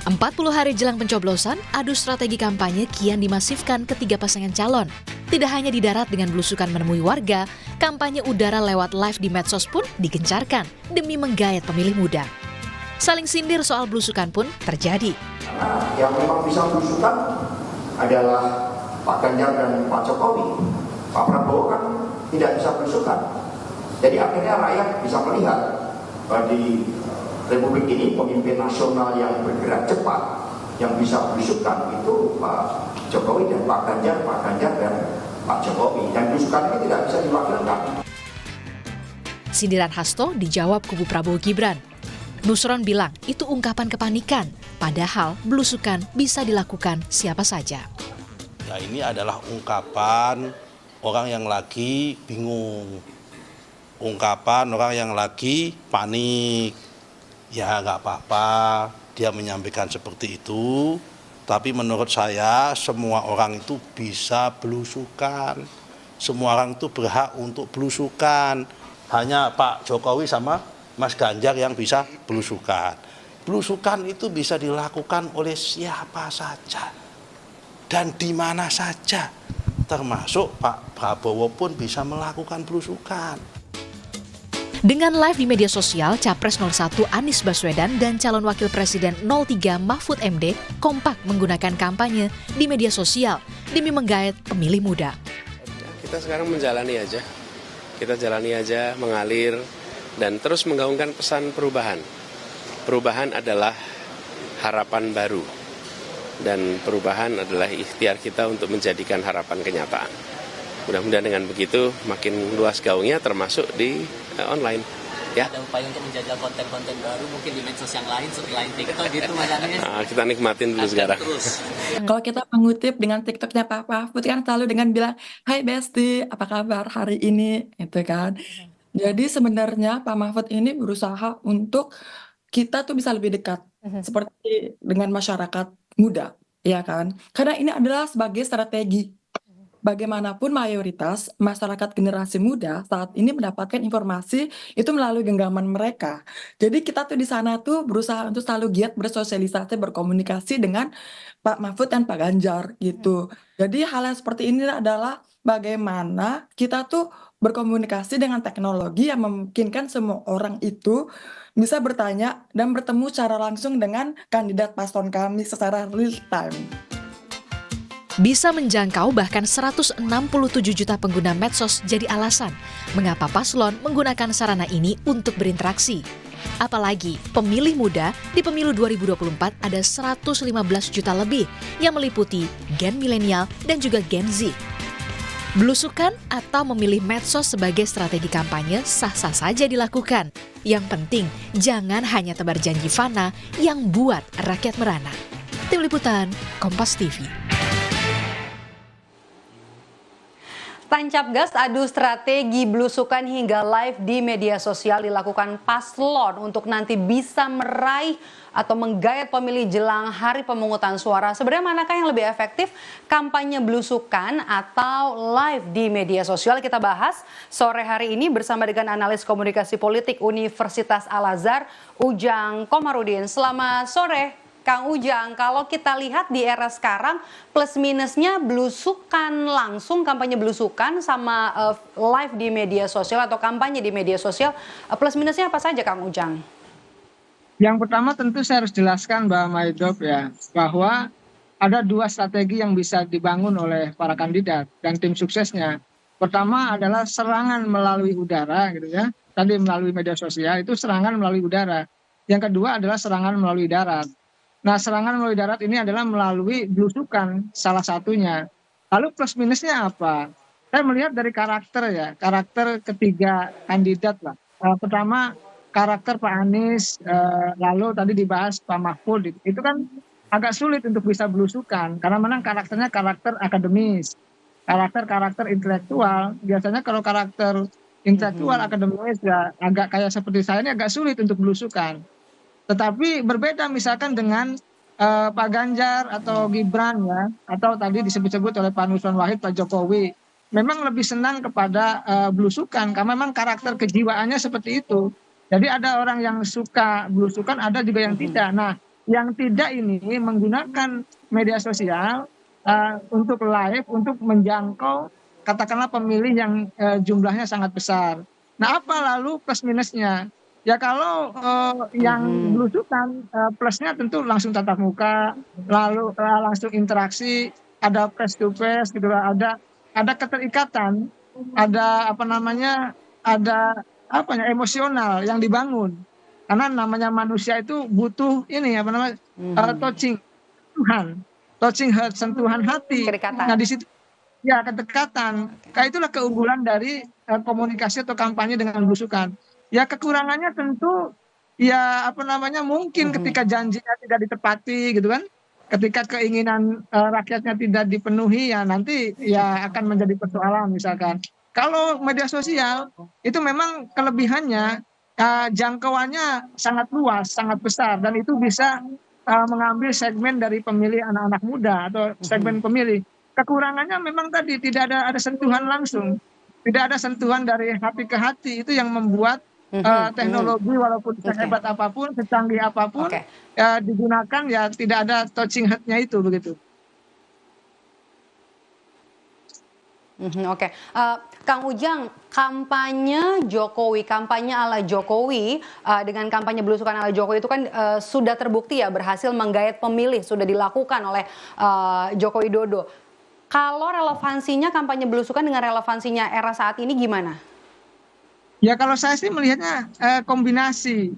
40 hari jelang pencoblosan, adu strategi kampanye kian dimasifkan ketiga pasangan calon. Tidak hanya di darat dengan belusukan menemui warga, kampanye udara lewat live di medsos pun digencarkan demi menggayat pemilih muda. Saling sindir soal belusukan pun terjadi. Yang memang bisa belusukan adalah Pak Ganjar dan Pak Jokowi. Pak Prabowo kan tidak bisa belusukan. Jadi akhirnya rakyat bisa melihat bahwa di Republik ini pemimpin nasional yang bergerak cepat, yang bisa belusukan itu Pak Jokowi dan Pak Ganjar dan Pak Jokowi. Dan belusukan ini tidak bisa diwakilkan. Sindiran Hasto dijawab kubu Prabowo Gibran. Nusron bilang itu ungkapan kepanikan, padahal belusukan bisa dilakukan siapa saja. Ya, ini adalah ungkapan orang yang lagi bingung, ungkapan orang yang lagi panik. Ya nggak apa-apa dia menyampaikan seperti itu, tapi menurut saya semua orang itu bisa belusukan, semua orang itu berhak untuk belusukan. Hanya Pak Jokowi sama Mas Ganjar yang bisa belusukan. Belusukan itu bisa dilakukan oleh siapa saja dan di mana saja, termasuk Pak Prabowo pun bisa melakukan belusukan. Dengan live di media sosial, Capres 01 Anies Baswedan dan calon wakil presiden 03 Mahfud MD kompak menggunakan kampanye di media sosial demi menggayat pemilih muda. Kita sekarang menjalani aja, mengalir dan terus menggaungkan pesan perubahan. Perubahan adalah harapan baru dan perubahan adalah ikhtiar kita untuk menjadikan harapan kenyataan. Mudah-mudahan dengan begitu makin luas gaungnya termasuk di online. Ya. Ada upaya untuk menjajal konten-konten baru mungkin di medsos yang lain selain TikTok gitu Mas Anies. Kita nikmatin dulu sekarang. Kalau kita mengutip dengan TikToknya Pak Mahfud kan selalu dengan bilang, "Hai Besti, apa kabar hari ini?" Itu kan. Jadi sebenarnya Pak Mahfud ini berusaha untuk kita tuh bisa lebih dekat seperti dengan masyarakat muda, ya kan? Karena ini adalah sebagai strategi. Bagaimanapun mayoritas masyarakat generasi muda saat ini mendapatkan informasi itu melalui genggaman mereka. Jadi kita tuh di sana tuh berusaha untuk selalu giat bersosialisasi, berkomunikasi dengan Pak Mahfud dan Pak Ganjar gitu. Jadi hal yang seperti ini adalah bagaimana kita tuh berkomunikasi dengan teknologi yang memungkinkan semua orang itu bisa bertanya dan bertemu secara langsung dengan kandidat paslon kami secara real time. Bisa menjangkau bahkan 167 juta pengguna medsos jadi alasan mengapa paslon menggunakan sarana ini untuk berinteraksi. Apalagi pemilih muda di pemilu 2024 ada 115 juta lebih yang meliputi gen milenial dan juga gen Z. Belusukan atau memilih medsos sebagai strategi kampanye sah-sah saja dilakukan. Yang penting jangan hanya tebar janji fana yang buat rakyat merana. Tim Liputan, Kompas TV. Tancap gas adu strategi belusukan hingga live di media sosial dilakukan paslon untuk nanti bisa meraih atau menggayat pemilih jelang hari pemungutan suara. Sebenarnya manakah yang lebih efektif, kampanye belusukan atau live di media sosial? Kita bahas sore hari ini bersama dengan analis komunikasi politik Universitas Al-Azhar, Ujang Komarudin. Selamat sore. Kang Ujang, kalau kita lihat di era sekarang plus minusnya belusukan langsung, kampanye belusukan sama live di media sosial atau kampanye di media sosial, plus minusnya apa saja Kang Ujang? Yang pertama tentu saya harus jelaskan Mbak Maidop ya, bahwa ada dua strategi yang bisa dibangun oleh para kandidat dan tim suksesnya. Pertama adalah serangan melalui udara gitu ya, tadi melalui media sosial itu serangan melalui udara. Yang kedua adalah serangan melalui darat. Nah, serangan melalui darat ini adalah melalui belusukan salah satunya. Lalu plus minusnya apa? Saya melihat dari karakter ya, karakter ketiga kandidat lah. Pertama karakter Pak Anies, lalu tadi dibahas Pak Mahfud, itu kan agak sulit untuk bisa belusukan karena memang karakternya karakter akademis, karakter intelektual. Biasanya kalau karakter intelektual akademis ya agak kayak seperti saya ini agak sulit untuk belusukan. Tetapi berbeda misalkan dengan Pak Ganjar atau Gibran ya, atau tadi disebut-sebut oleh Pak Nusron Wahid, Pak Jokowi, memang lebih senang kepada belusukan karena memang karakter kejiwaannya seperti itu. Jadi ada orang yang suka belusukan, ada juga yang tidak. Nah, yang tidak ini menggunakan media sosial untuk live, untuk menjangkau katakanlah pemilih yang jumlahnya sangat besar. Nah, apa lalu plus minusnya? Ya kalau yang belusukan plusnya tentu langsung tatap muka, lalu langsung interaksi, ada face to face gitu, ada keterikatan, ada apa namanya, ada apa ya, emosional yang dibangun. Karena namanya manusia itu butuh ini apa namanya, touching Tuhan, touching heart, sentuhan hati. Kedekatan. Nah di situ ya kedekatan. Kayak itulah keunggulan dari komunikasi atau kampanye dengan belusukan. Ya kekurangannya tentu ya apa namanya, mungkin ketika janjinya tidak ditepati gitu kan. Ketika keinginan rakyatnya tidak dipenuhi, ya nanti ya akan menjadi persoalan misalkan. Kalau media sosial itu memang kelebihannya jangkauannya sangat luas, sangat besar, dan itu bisa mengambil segmen dari pemilih anak-anak muda atau segmen pemilih. Kekurangannya memang tadi tidak ada sentuhan langsung, tidak ada sentuhan dari hati ke hati. Itu yang membuat teknologi walaupun sehebat apapun, secanggih apapun Oke. digunakan, ya tidak ada touching heart-nya itu begitu. Oke. Kang Ujang, kampanye Jokowi, kampanye ala Jokowi dengan kampanye belusukan ala Jokowi itu kan sudah terbukti ya berhasil menggait pemilih, sudah dilakukan oleh Joko Widodo. Kalau relevansinya kampanye belusukan dengan relevansinya era saat ini gimana? Ya kalau saya sih melihatnya kombinasi,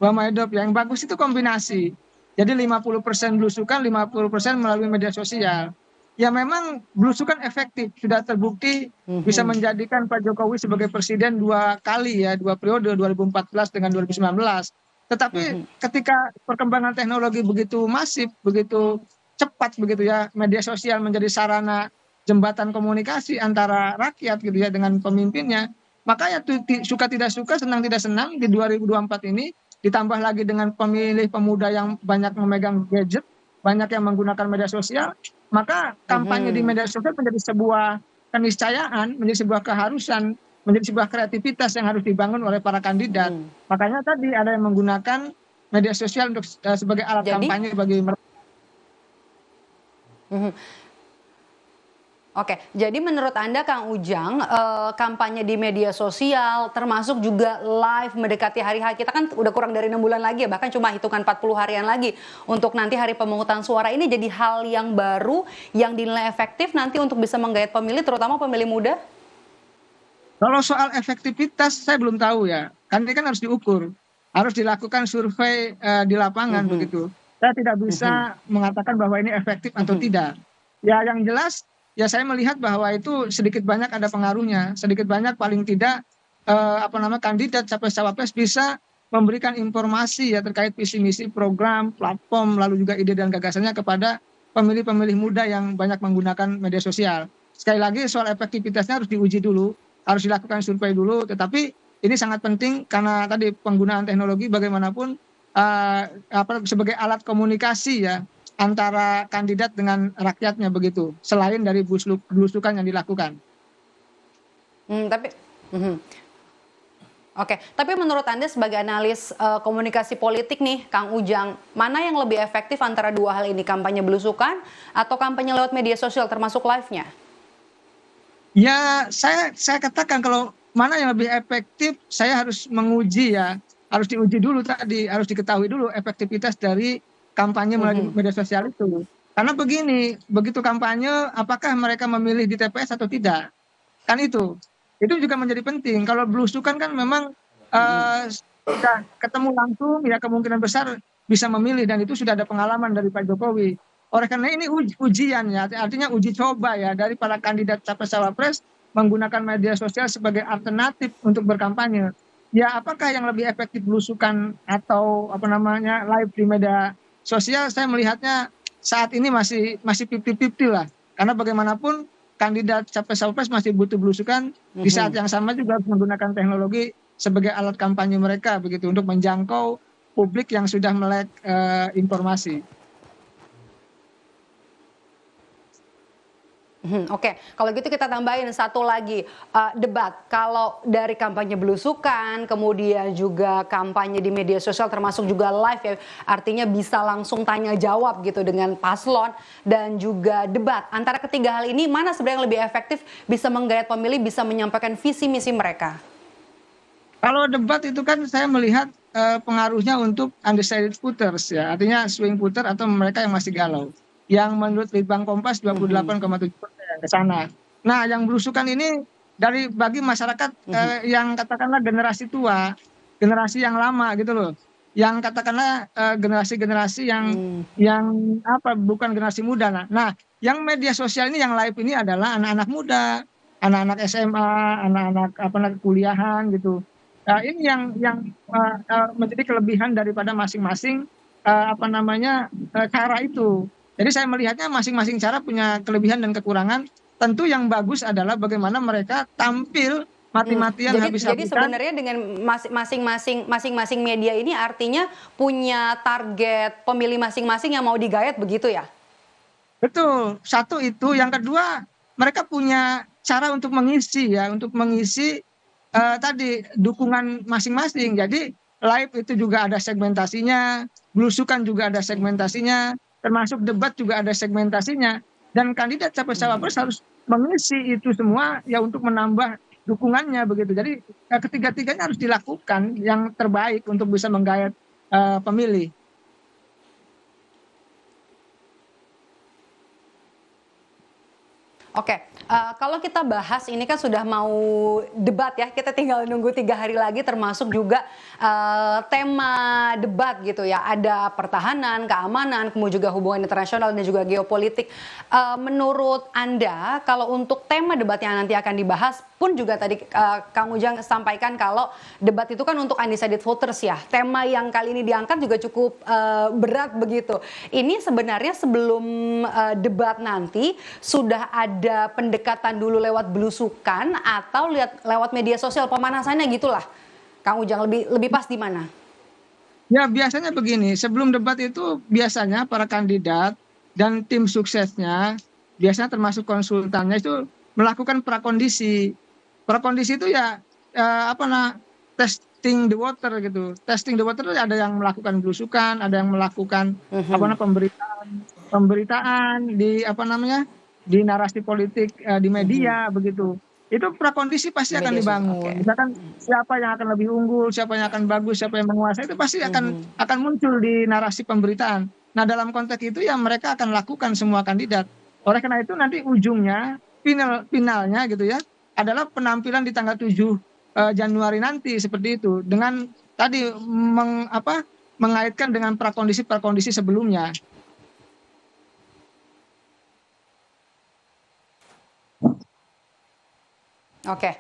Mbak Maidop. Yang bagus itu kombinasi. Jadi 50% belusukan, 50% melalui media sosial. Ya memang belusukan efektif, sudah terbukti bisa menjadikan Pak Jokowi sebagai presiden 2 kali ya, 2 periode, 2014 dengan 2019. Tetapi ketika perkembangan teknologi begitu masif, begitu cepat begitu ya, media sosial menjadi sarana jembatan komunikasi antara rakyat gitu ya dengan pemimpinnya, maka ya suka tidak suka, senang tidak senang di 2024 ini, ditambah lagi dengan pemilih pemuda yang banyak memegang gadget, banyak yang menggunakan media sosial, maka kampanye di media sosial menjadi sebuah keniscayaan, menjadi sebuah keharusan, menjadi sebuah kreativitas yang harus dibangun oleh para kandidat. Makanya tadi ada yang menggunakan media sosial untuk sebagai alat kampanye bagi mereka. Oke, jadi menurut Anda Kang Ujang, kampanye di media sosial termasuk juga live mendekati hari H, kita kan udah kurang dari 6 bulan lagi ya, bahkan cuma hitungan 40 harian lagi untuk nanti hari pemungutan suara, ini jadi hal yang baru yang dinilai efektif nanti untuk bisa menggait pemilih, terutama pemilih muda? Kalau soal efektivitas saya belum tahu ya, karena ini kan harus diukur, harus dilakukan survei di lapangan begitu. Saya tidak bisa mengatakan bahwa ini efektif atau tidak. Ya yang jelas, ya saya melihat bahwa itu sedikit banyak ada pengaruhnya, sedikit banyak paling tidak kandidat capres-cawapres bisa memberikan informasi ya terkait visi misi, program, platform, lalu juga ide dan gagasannya kepada pemilih-pemilih muda yang banyak menggunakan media sosial. Sekali lagi soal efektivitasnya harus diuji dulu, harus dilakukan survei dulu, tetapi ini sangat penting karena tadi penggunaan teknologi bagaimanapun sebagai alat komunikasi ya antara kandidat dengan rakyatnya begitu, selain dari belusukan yang dilakukan. Tapi menurut Anda sebagai analis komunikasi politik nih, Kang Ujang, mana yang lebih efektif antara dua hal ini, kampanye belusukan atau kampanye lewat media sosial termasuk live-nya? Ya, saya katakan kalau mana yang lebih efektif, saya harus menguji ya, harus diuji dulu tadi, harus diketahui dulu efektivitas dari kampanye melalui media sosial itu. Karena begini, begitu kampanye, apakah mereka memilih di TPS atau tidak? Kan itu juga menjadi penting. Kalau belusukan kan memang sudah ketemu langsung, ya kemungkinan besar bisa memilih, dan itu sudah ada pengalaman dari Pak Jokowi. Oleh karena ini ujian ya, artinya uji coba ya dari para kandidat capres-cawapres menggunakan media sosial sebagai alternatif untuk berkampanye. Ya apakah yang lebih efektif belusukan atau live di media sosial? Saya melihatnya saat ini masih 50-50 lah. Karena bagaimanapun kandidat capres-cawapres masih butuh belusukan, di saat yang sama juga harus menggunakan teknologi sebagai alat kampanye mereka begitu untuk menjangkau publik yang sudah melek informasi. Oke, kalau gitu kita tambahin satu lagi, debat. Kalau dari kampanye belusukan, kemudian juga kampanye di media sosial termasuk juga live ya, artinya bisa langsung tanya jawab gitu dengan paslon dan juga debat. Antara ketiga hal ini mana sebenarnya yang lebih efektif bisa menggayat pemilih, bisa menyampaikan visi misi mereka? Kalau debat itu kan saya melihat pengaruhnya untuk undecided voters ya, artinya swing voter atau mereka yang masih galau. Yang menurut Litbang Kompas 28,7% ke sana. Nah, yang belusukan ini bagi masyarakat yang katakanlah generasi tua, generasi yang lama gitu loh. Yang katakanlah generasi-generasi yang apa bukan generasi muda. Nah, yang media sosial ini yang live ini adalah anak-anak muda, anak-anak SMA, anak-anak kuliahan gitu. Ini yang menjadi kelebihan daripada masing-masing cara itu. Jadi saya melihatnya masing-masing cara punya kelebihan dan kekurangan. Tentu yang bagus adalah bagaimana mereka tampil mati-matian Jadi habis-habisan. sebenarnya dengan masing-masing media ini artinya punya target pemilih masing-masing yang mau digayat begitu ya? Betul. Satu itu, yang kedua mereka punya cara untuk mengisi tadi dukungan masing-masing. Jadi live itu juga ada segmentasinya, belusukan juga ada segmentasinya, termasuk debat juga ada segmentasinya. Dan kandidat capres-cawapres harus mengisi itu semua ya untuk menambah dukungannya begitu. Jadi ketiga-tiganya harus dilakukan yang terbaik untuk bisa menggayat pemilih. Oke, kalau kita bahas ini kan sudah mau debat ya, kita tinggal nunggu 3 hari lagi termasuk juga tema debat gitu ya, ada pertahanan, keamanan, kemudian juga hubungan internasional dan juga geopolitik. Menurut Anda kalau untuk tema debat yang nanti akan dibahas pun juga tadi Kang Ujang sampaikan kalau debat itu kan untuk undecided voters ya, tema yang kali ini diangkat juga cukup berat begitu. Ini sebenarnya sebelum debat nanti sudah ada pendekatan dulu lewat belusukan atau lewat media sosial, pemanasannya gitulah. Kang Ujang lebih pas di mana? Ya biasanya begini, sebelum debat itu biasanya para kandidat dan tim suksesnya, biasanya termasuk konsultannya itu melakukan prakondisi. Prakondisi itu ya testing the water gitu. Testing the water itu ada yang melakukan belusukan, ada yang melakukan pemberitaan di narasi politik di media begitu. Itu prakondisi pasti akan dibangun. Misalkan siapa yang akan lebih unggul, siapa yang akan bagus, siapa yang menguasai, itu pasti akan muncul di narasi pemberitaan. Nah, dalam konteks itu ya mereka akan lakukan semua kandidat. Oleh karena itu nanti ujungnya finalnya gitu ya adalah penampilan di tanggal 7 Januari nanti seperti itu dengan tadi mengaitkan dengan prakondisi sebelumnya. Oke.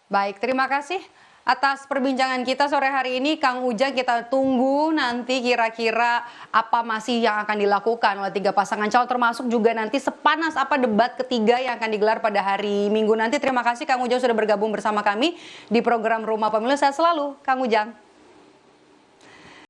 Baik, terima kasih atas perbincangan kita sore hari ini. Kang Ujang, kita tunggu nanti kira-kira apa masih yang akan dilakukan oleh 3 pasangan calon, termasuk juga nanti sepanas apa debat ketiga yang akan digelar pada hari Minggu nanti. Terima kasih Kang Ujang sudah bergabung bersama kami di program Rumah Pemilu. Sehat selalu Kang Ujang.